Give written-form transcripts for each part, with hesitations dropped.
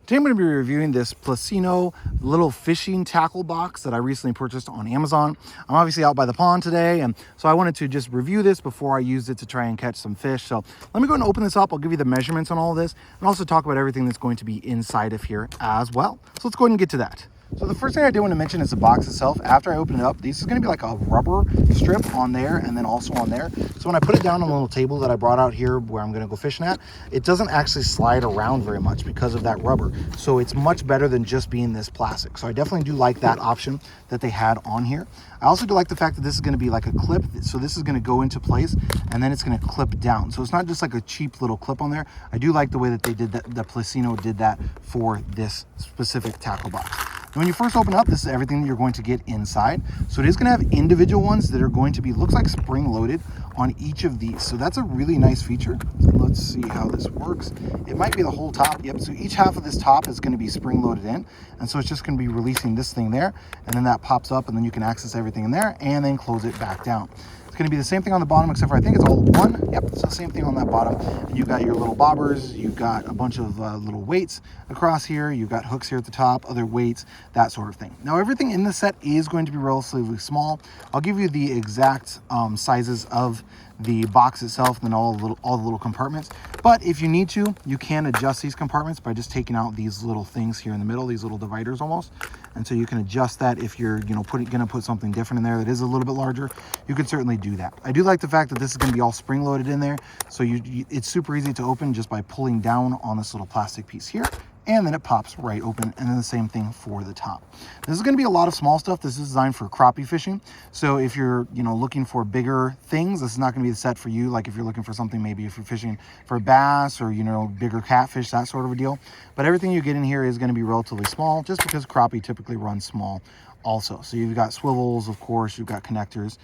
Today I'm going to be reviewing this Plusinno little fishing tackle box that I recently purchased on Amazon. I'm obviously out by the pond today, and so I wanted to just review this before I used it to try and catch some fish. So let me go ahead and open this up. I'll give you the measurements on all of this and also talk about everything that's going to be inside of here as well. So let's go ahead and get to that. So the first thing I do want to mention is the box itself. After I open it up, this is going to be like a rubber strip on there and then also on there. So when I put it down on the little table that I brought out here where I'm going to go fishing at, it doesn't actually slide around very much because of that rubber. So it's much better than just being this plastic. So I definitely do like that option that they had on here. I also do like the fact that this is going to be like a clip. So this is going to go into place and then it's going to clip down. So it's not just like a cheap little clip on there. I do like the way that they did that, the Plusinno did that for this specific tackle box. And when you first open up, this is everything that you're going to get inside. So it is going to have individual ones that are going to be, looks like spring loaded on each of these. So that's a really nice feature. So let's see how this works. It might be the whole top. Yep. So each half of this top is going to be spring loaded in. And so it's just going to be releasing this thing there. And then that pops up and then you can access everything in there and then close it back down. It's going to be the same thing on the bottom, except for I think it's all one. Yep, it's the same thing on that bottom. And you've got your little bobbers, you've got a bunch of little weights across here, you've got hooks here at the top, other weights, that sort of thing. Now everything in this set is going to be relatively small. I'll give you the exact sizes of the box itself and then all the little compartments. But if you need to, you can adjust these compartments by just taking out these little things here in the middle, these little dividers almost. And so you can adjust that if you're, gonna put something different in there that is a little bit larger. You can certainly do that. I do like the fact that this is gonna be all spring loaded in there. So it's super easy to open just by pulling down on this little plastic piece here. And then it pops right open, and then the same thing for the top. This is gonna be a lot of small stuff. This is designed for crappie fishing. So if you're looking for bigger things, this is not gonna be the set for you. Like if you're looking for something, maybe if you're fishing for bass or bigger catfish, that sort of a deal. But everything you get in here is gonna be relatively small just because crappie typically runs small also. So you've got swivels, of course, you've got connectors,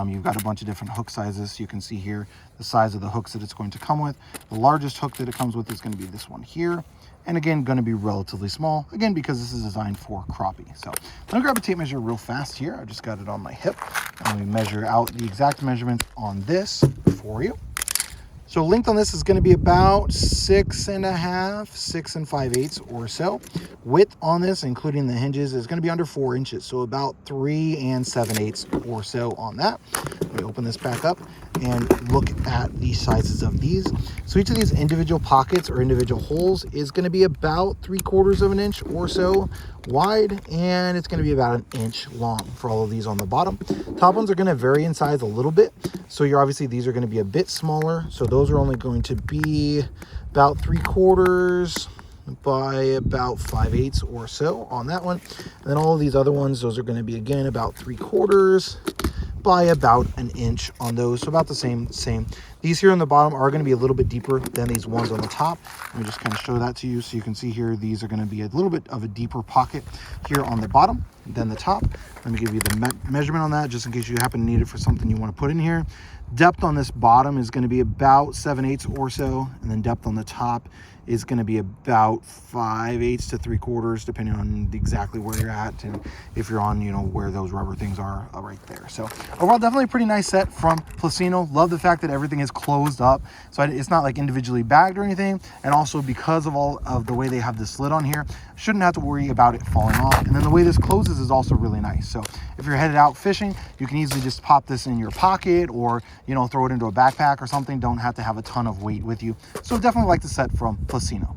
you've got a bunch of different hook sizes. You can see here the size of the hooks that it's going to come with. The largest hook that it comes with is gonna be this one here. And again, going to be relatively small, again, because this is designed for crappie. So let me grab a tape measure real fast here. I just got it on my hip. And let me measure out the exact measurements on this for you. So length on this is going to be about 6 5/8 or so. Width on this, including the hinges, is going to be under 4 inches. So about 3 7/8 or so on that. Let me open this back up and look at the sizes of these. So each of these individual pockets or individual holes is going to be about 3/4 of an inch or so wide, and it's going to be about 1 inch long for all of these on the bottom. Top ones are going to vary in size a little bit. So these are going to be a bit smaller. So those are only going to be about 3/4 by about 5/8 or so on that one. And then all of these other ones, those are going to be again about 3/4 by about 1 inch on those. So about the same. These here on the bottom are going to be a little bit deeper than these ones on the top. Let me just kind of show that to you. So you can see here, these are going to be a little bit of a deeper pocket here on the bottom than the top. Let me give you the measurement on that, just in case you happen to need it for something you want to put in here. Depth on this bottom is going to be about 7/8 or so. And then depth on the top is going to be about 5/8 to 3/4, depending on exactly where you're at and if you're on, where those rubber things are right there. So overall, definitely a pretty nice set from Plusinno. Love the fact that everything is closed up, so it's not like individually bagged or anything. And also because of all of the way they have this lid on here, shouldn't have to worry about it falling off. And then the way this closes is also really nice. So if you're headed out fishing, you can easily just pop this in your pocket or throw it into a backpack or something. Don't have to have a ton of weight with you. So definitely like the set from Plusinno.